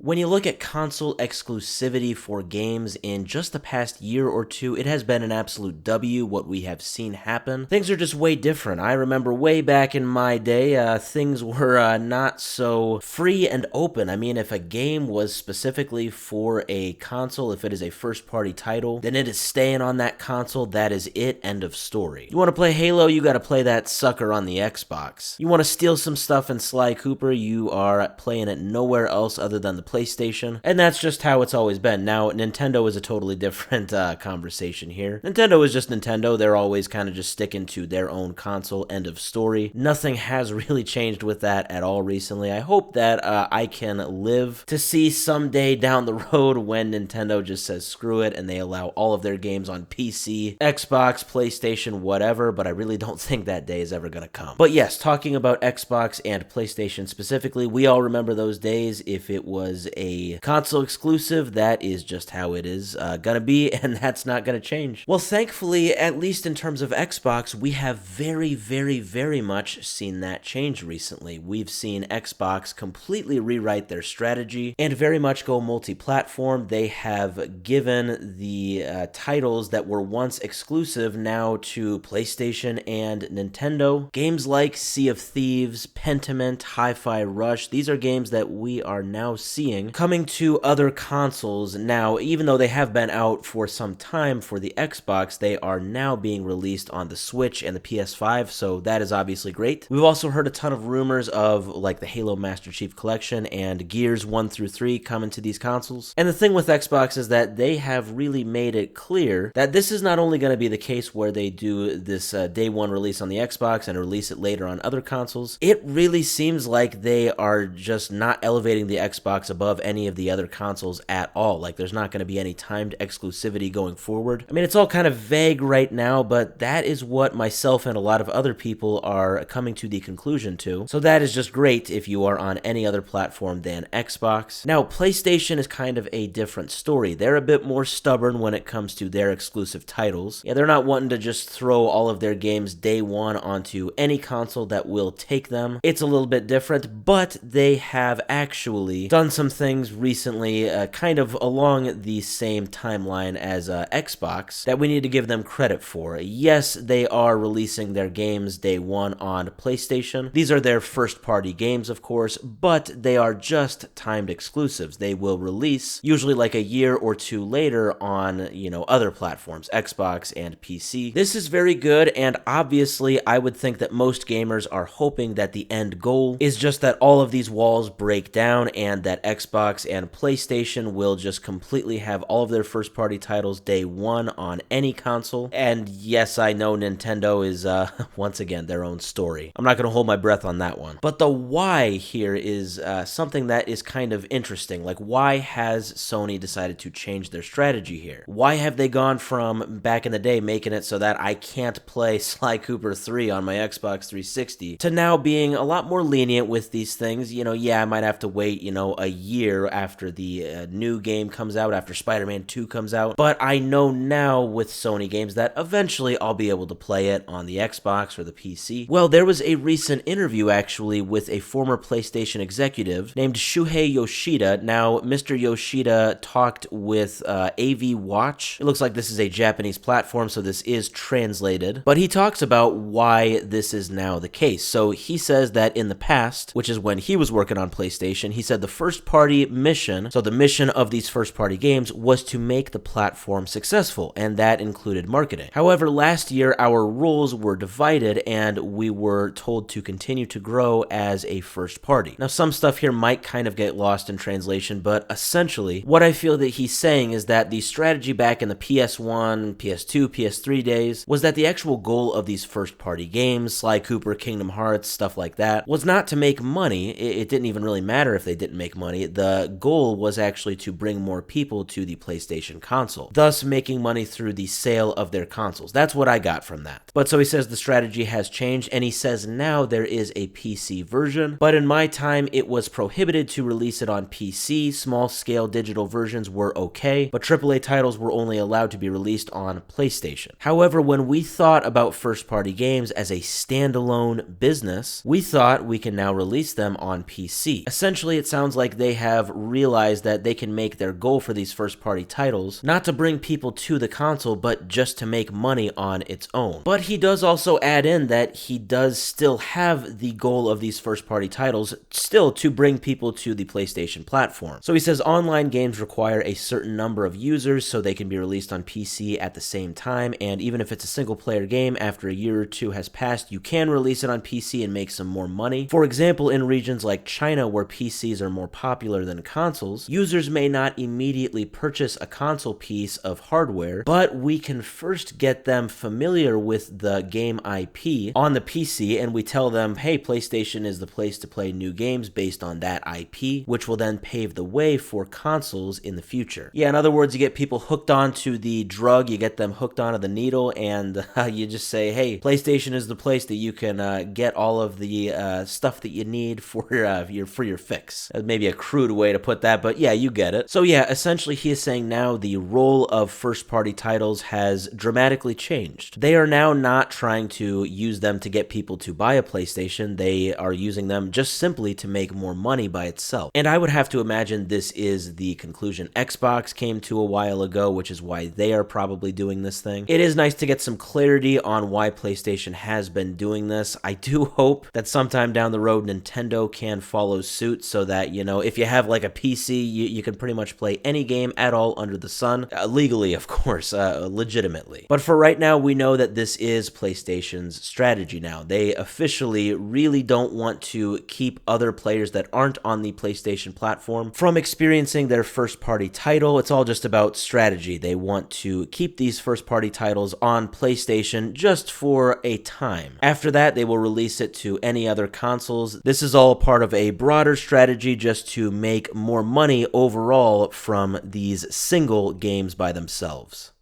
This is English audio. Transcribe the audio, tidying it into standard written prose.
When you look at console exclusivity for games in just the past year or two, it has been an absolute W what we have seen happen. Things are just way different. I remember way back in my day, things were not so free and open. I mean, if a game was specifically for a console, if it is a first-party title, then it is staying on that console. That is it. End of story. You want to play Halo, you got to play that sucker on the Xbox. You want to steal some stuff in Sly Cooper, you are playing it nowhere else other than the PlayStation, and that's just how it's always been. Now, Nintendo is a totally different conversation here. Nintendo is just Nintendo. They're always kind of just sticking to their own console. End of story. Nothing has really changed with that at all recently. I hope that I can live to see someday down the road when Nintendo just says screw it and they allow all of their games on PC, Xbox, PlayStation, whatever, but I really don't think that day is ever going to come. But yes, talking about Xbox and PlayStation specifically, we all remember those days. If it was a console exclusive, that is just how it is gonna be, and that's not gonna change. Well, thankfully, at least in terms of Xbox, we have very much seen that change recently. We've seen Xbox completely rewrite their strategy and very much go multi-platform. They have given the titles that were once exclusive now to PlayStation and Nintendo. Games like Sea of Thieves, Pentiment, Hi-Fi Rush, these are games that we are now seeing coming to other consoles now. Even though they have been out for some time for the Xbox, they are now being released on the Switch and the PS5, so that is obviously great. We've also heard a ton of rumors of like the Halo Master Chief Collection and Gears 1 through 3 coming to these consoles. And the thing with Xbox is that they have really made it clear that this is not only going to be the case where they do this day one release on the Xbox and release it later on other consoles. It really seems like they are just not elevating the Xbox above any of the other consoles at all. Like there's not going to be any timed exclusivity going forward. I mean, it's all kind of vague right now, but that is what myself and a lot of other people are coming to the conclusion to. So that is just great if you are on any other platform than Xbox. Now, PlayStation is kind of a different story. They're a bit more stubborn when it comes to their exclusive titles. Yeah, they're not wanting to just throw all of their games day one onto any console that will take them. It's a little bit different, but they have actually done some things recently kind of along the same timeline as Xbox that we need to give them credit for. Yes, they are releasing their games day one on PlayStation. These are their first-party games, of course, but they are just timed exclusives. They will release usually like a year or two later on, other platforms, Xbox and PC. This is very good, and obviously I would think that most gamers are hoping that the end goal is just that all of these walls break down and that Xbox and PlayStation will just completely have all of their first-party titles day one on any console. And yes, I know Nintendo is, once again, their own story. I'm not going to hold my breath on that one. But the why here is something that is kind of interesting. Like, why has Sony decided to change their strategy here? Why have they gone from back in the day making it so that I can't play Sly Cooper 3 on my Xbox 360 to now being a lot more lenient with these things? Yeah, I might have to wait, a year after the new game comes out, after Spider-Man 2 comes out, but I know now with Sony games that eventually I'll be able to play it on the Xbox or the PC. Well, there was a recent interview actually with a former PlayStation executive named Shuhei Yoshida. Now, Mr. Yoshida talked with AV Watch. It looks like this is a Japanese platform, so this is translated, but he talks about why this is now the case. So he says that in the past, which is when he was working on PlayStation, he said the first party mission, so the mission of these first party games was to make the platform successful, and that included marketing. However, last year our roles were divided and we were told to continue to grow as a first party. Now, some stuff here might kind of get lost in translation, but essentially what I feel that he's saying is that the strategy back in the PS1, PS2, PS3 days was that the actual goal of these first party games, Sly Cooper, Kingdom Hearts, stuff like that, was not to make money. It didn't even really matter if they didn't make money. The goal was actually to bring more people to the PlayStation console, thus making money through the sale of their consoles. That's what I got from that. But so he says the strategy has changed, and he says now there is a PC version, but in my time it was prohibited to release it on PC. Small scale digital versions were okay, but AAA titles were only allowed to be released on PlayStation. However, when we thought about first party games as a standalone business, we thought we can now release them on PC. Essentially, it sounds like they have realized that they can make their goal for these first-party titles not to bring people to the console, but just to make money on its own. But he does also add in that he does still have the goal of these first-party titles still to bring people to the PlayStation platform. So he says online games require a certain number of users so they can be released on PC at the same time, and even if it's a single-player game, after a year or two has passed, you can release it on PC and make some more money. For example, in regions like China, where PCs are more popular than consoles, users may not immediately purchase a console piece of hardware, but we can first get them familiar with the game IP on the PC, and we tell them, hey, PlayStation is the place to play new games based on that IP, which will then pave the way for consoles in the future. Yeah, in other words, you get people hooked onto the drug, you get them hooked onto the needle, and you just say, hey, PlayStation is the place that you can get all of the stuff that you need for your fix. Maybe a crude way to put that, but yeah, you get it. So yeah, essentially he is saying now the role of first-party titles has dramatically changed. They are now not trying to use them to get people to buy a PlayStation, they are using them just simply to make more money by itself. And I would have to imagine this is the conclusion Xbox came to a while ago, which is why they are probably doing this thing. It is nice to get some clarity on why PlayStation has been doing this. I do hope that sometime down the road Nintendo can follow suit so that, you know, if you have like a PC, you can pretty much play any game at all under the sun, legally, of course, legitimately. But for right now, we know that this is PlayStation's strategy now. They officially really don't want to keep other players that aren't on the PlayStation platform from experiencing their first-party title. It's all just about strategy. They want to keep these first-party titles on PlayStation just for a time. After that, they will release it to any other consoles. This is all part of a broader strategy just to make more money overall from these single games by themselves.